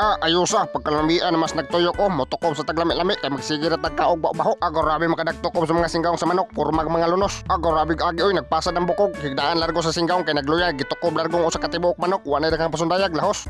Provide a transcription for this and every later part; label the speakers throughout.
Speaker 1: Ayusa pagkalamian mas nagtuyok motokom sa taglami-lami kay magsige ra tagkaog baho. Grabe makadagtokom sa mga singgaong sa manok puro mga lunos. Grabe agi oy nagpasad ang bukog higdaan largo sa singgaong kay nagluyag gitukob largong usa ka tibuok manok wa na daghang pasundayag lahos.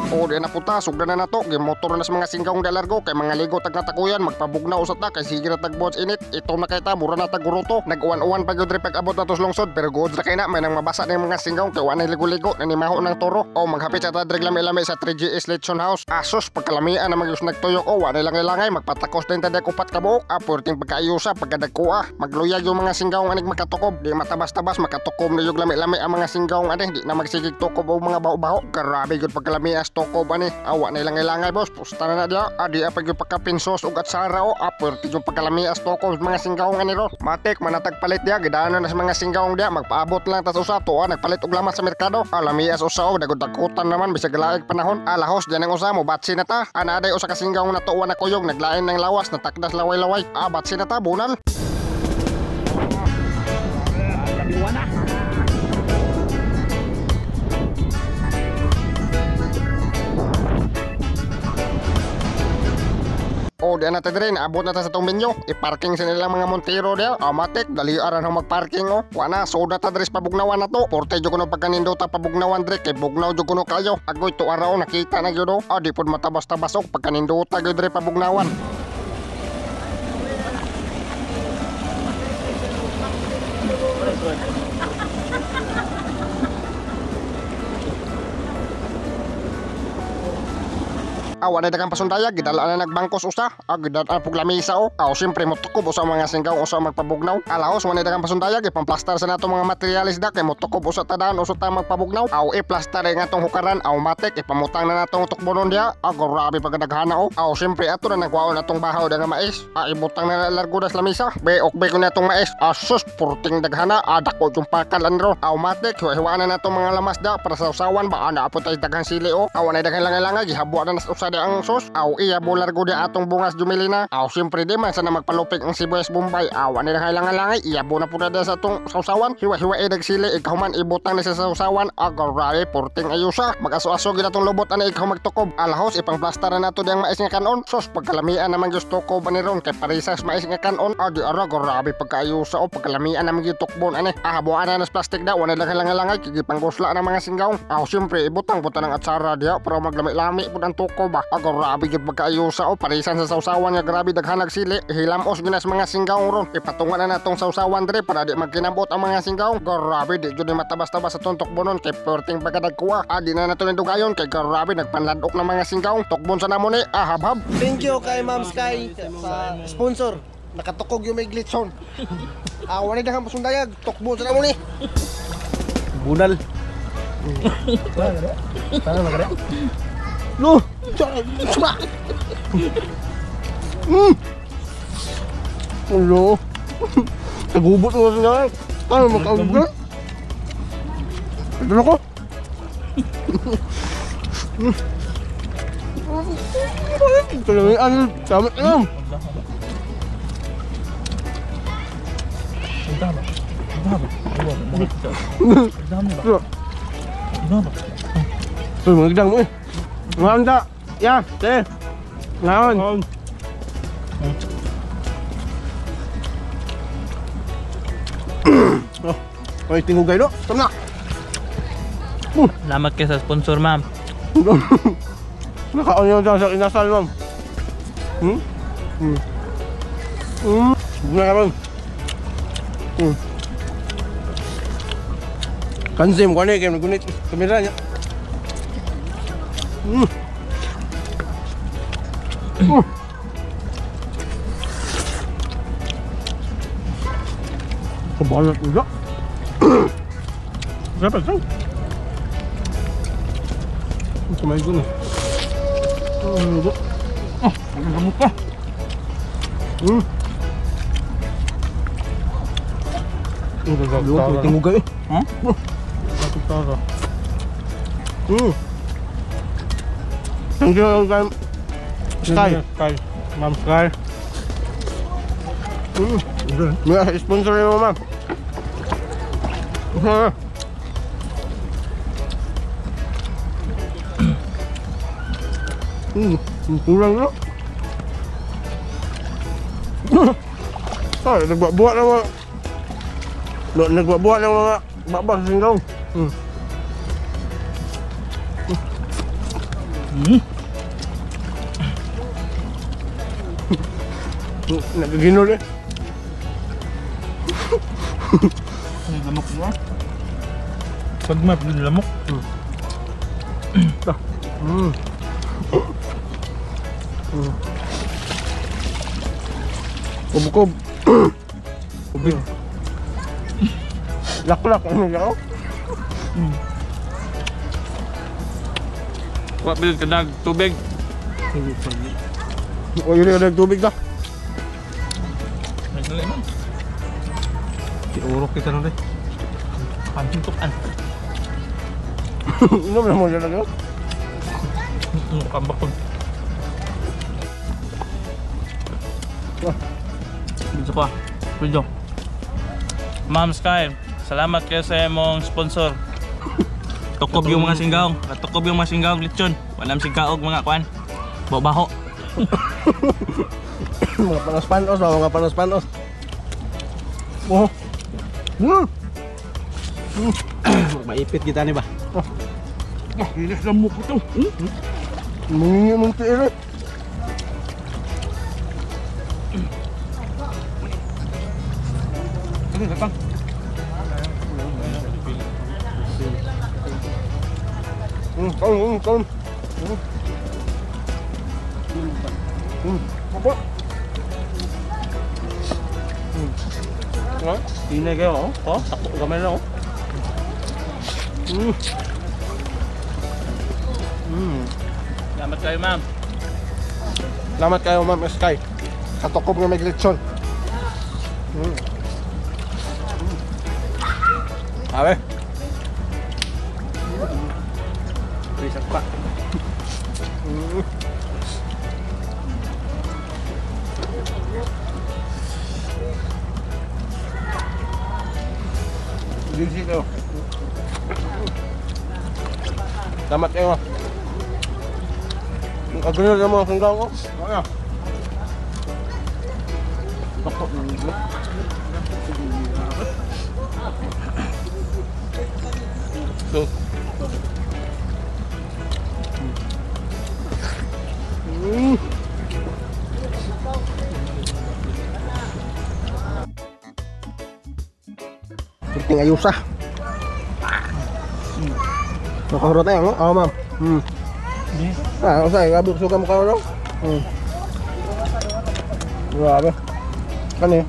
Speaker 1: Di na puta, sugda na nato, gimotor na sa mga singgaong dalargo, kay mga ligo tag natakuyan, magpabugna usat na, kay sige na tagbuhat init, ito na kay ta, mura na taguruto, nag-uwan-uwan pa yun pag abot na tos lungsod, pero good na kay na, may nang mabasa na yung mga singgaong, kay wanay ligo-ligo, nanimaho ng toro, maghapit sa tadrig lami-lami sa 3GS Lechon House, asos, pagkalamian na magyus nagtuyok, wanay lang ilangay, magpatakos din tadak upat ka buok, purting pagkaayusa, pagkadagkua, magluyag yung mga singgaong anig makatukob, di matabas-tabas, makatukob na yung lami-lami ang mga singgaong anig, di na magsigig tukob o mga baho-baho, grabe yun pagkalamian toko ba ni awa na ilang ilangay boss pusta na dia adi apag yung pagkapinsos ug atsara aperte yung pagkalami as toko mga singgaong ani ro matik manatag palit dia gidaanan na sa mga singgaong dia magpaabot lang tas usa to nagpalit og lamas sa merkado alami as usa dagod-dagutan naman bisag laig panahon alahos diyan ang usa mo batsi na ta anaday usa ka singgaong natuwa na kuyog naglain ng lawas natakdas laway-laway batsi na ta bunal di na tadre naabot na ta sa tong menyo i-parking sa nilang mga montero dia matik dali aran ang magparking wana soda ta dres pabugnawan na to porte jud kuno pagkanindota pabugnawan dre kay bugnaw jud kuno kayo agoy to araw nakita na gyud di pud matabas-tabas og pagkanindota gyud dre pabugnawan. Wala dagang pasundaya gidala na nagbangkos usa gidala pug lamisa siyempre motukob usa mga singgaw usa magpabugnaw alahos wala dagang pasundaya gipamplastar sa nato mga materialis da kay motukob usa tadaan usa ta magpabugnaw i-plaster nga tong hukaran matik ipamutang na natong tukbonon dia grabe pagdaghana siyempre ato na nagwaon atong bahaw da nga mais ibutang na largo das lamisa be ko natong mais sus purting daghana dako yung pakalan ro matik hiwa na natong mga lamas da para sa usawan ba ana apot ay daghang sili wala daghang langalanga gihabwa na usa ang sos iya bular ko di atong bungas Jumelina siyempre di man sana magpalupik ang sibuyas Bombay wala na kailangan iya bu na po na sa atong sausawan hiwa dagsili ikaw man ibutang na sa sausawan grabe porting ayusa mag-aso-aso gid atong lubot ana ikaw magtukob alahos ipang plaster na nato diyang mais nga kanon sos pagkalamian naman gusto ko ba ni ron kay parisas mais nga kanon di ara grabe pagkaayusa pagkalamian naman gyud tukbon ani habuan na nas plastic da wala na kailangan gipanggusla na mga singgaw siyempre ibutang puta ng atsara diha para maglami-lami pud ang tukob grabe gyud pagkaayusa parisan sa sausawan nga grabe daghanag sili hilamos ginas mga singgaw ron ipatungan na natong sausawan dre para di magkinabot ang mga singgaw grabe di gyud matabas-tabas sa tuntok bonon kay perting pagkadagkuha di na nato nindugayon kay grabe nagpanladok ng mga singgaw tukbon sa namo ni habhab.
Speaker 2: Thank you kay Ma'am Sky sa sponsor nakatukog yung may glitson wala daghang pasundayag tukbon sa namo ni
Speaker 3: bunal
Speaker 2: para magara no coba Hello nagubot mo sa nga ano makaugat ito na ko ito lang yung ano tama lang magdang mo ngayon ta ya te ngayon ay tingugay no tama na
Speaker 3: salamat kayo sa sponsor ma'am
Speaker 2: nakaon yun sa inasal ma'am na ma'am kansim ko na kayo nagunit kamera niya kebalat juga berapa sih kemarin gue nih kamu apa udah tunggu gak satu tara thank you guys Sky Ma'am Sky udah sponsor ya mama Kurang na. Ay, nagbabuhat ng mga... Nagbabuhat ng mga babang singgaw. Nagaginol eh.
Speaker 3: Lamok mo. Pag map, lamok.
Speaker 2: Kubob-kubob. Kubig. Lak-lak. Ano yan?
Speaker 3: Wak bil kenag tubig.
Speaker 2: O yun yung nagtubig na.
Speaker 3: Nagdali man. Iurok kita nun eh. Pantuntukan.
Speaker 2: Inom na mo dyan na.
Speaker 3: Kambak ko. Bisa ko ah. Video. Ma'am Sky, salamat kayo sa imong sponsor. Tukob yung mga singgaw. Tukob yung mga singgaw lechon. Walang singkaog mga kwan. Baho.
Speaker 2: Mga panos-panos, mga panos-panos. Oh.
Speaker 3: Maipit kita nih, Bah.
Speaker 2: Hilis lang mo ko ito. Mangingi mong tiirit.
Speaker 3: Ini datang.
Speaker 2: Kaun. Apa?
Speaker 3: Ini kayo, oh. Takbo gamay na, oh. Salamat kayo, ma'am.
Speaker 2: Salamat kayo, Ma'am Sky. Katukob nga may glitson. Awe.
Speaker 3: Bisa pa.
Speaker 2: Dili kayo. Salamat kayo. Ang kagulo na mga sanggaw ko. Ano? So. Penting ayusa. Nakahurot na yan, no? Oo, ma'am. Usay, grabe suka mo ka, no? Grabe. Kani?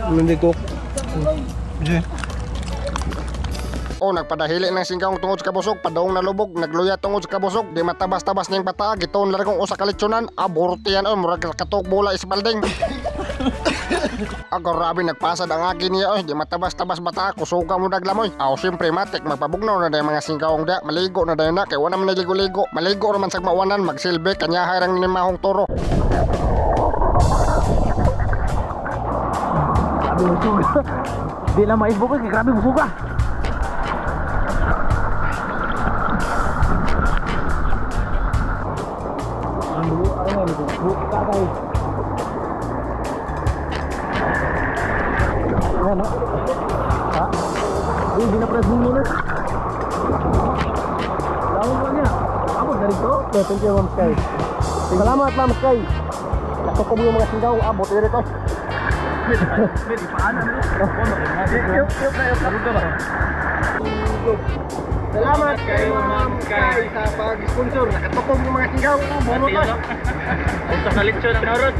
Speaker 2: Hindi ko.
Speaker 1: O nagpadahili ng singkaw tungod sa kabusog, padaong nalubog, nagluya tungod sa kabusog, di matabas-tabas niyang bata, gitoon largong usa kalitsunan, abortiyan o murag katok bola isbalding. Grabe nagpasad ang akin niya, di matabas-tabas bata, kusuga mo naglamoy. Siyempre matik, magpabugnaw na dayo mga singkawong da, maligo na dayo na, kay wala man naligo-ligo, maligo naman sa mawanan, magsilbi, kanya harang ni mahong toro.
Speaker 3: Grabe busog. Di lang maisbo ko, grabe busog ka. Ano? Ha? Hindi na press muna. Lawang ko niya. Ako, dari ko?
Speaker 2: Thank you, Ma'am Sky. Salamat, Ma'am Sky. Katukob yung mga singkaw, abot yun ito.
Speaker 3: Pwede, paanan mo.
Speaker 2: Salamat kayo, Ma'am Sky, sa pag-sponsor. Nakatukob yung mga singkaw. Bono to.
Speaker 3: Ako sa kalitsyon ang narod.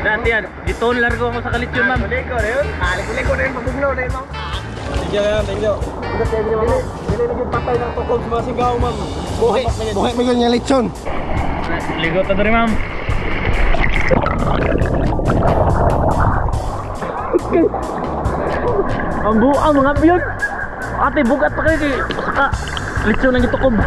Speaker 3: Dati yan, gitoon largo ako sa kalitsyon, ma'am.
Speaker 2: Liko na yun. Liko na yun, pabugnaw na yun, Ma'am. Thank you, ma'am. Thank you. Dili na yung patay ng tukob sa mga singkaw, Ma'am. Buhay mo yung lechon.
Speaker 3: Ligot na rin, ma'am. Ang buang mga piyon. Ate, bugat pa kayo kay saka lechon ang itukob.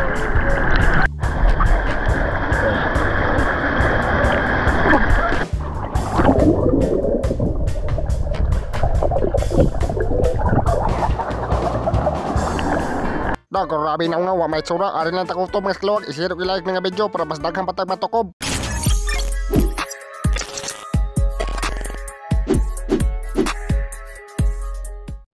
Speaker 1: Grabe na nga wa may tsura. Ari lang takutob mga skilawag. Isiro kilike nga video para mas daghang patag matukob.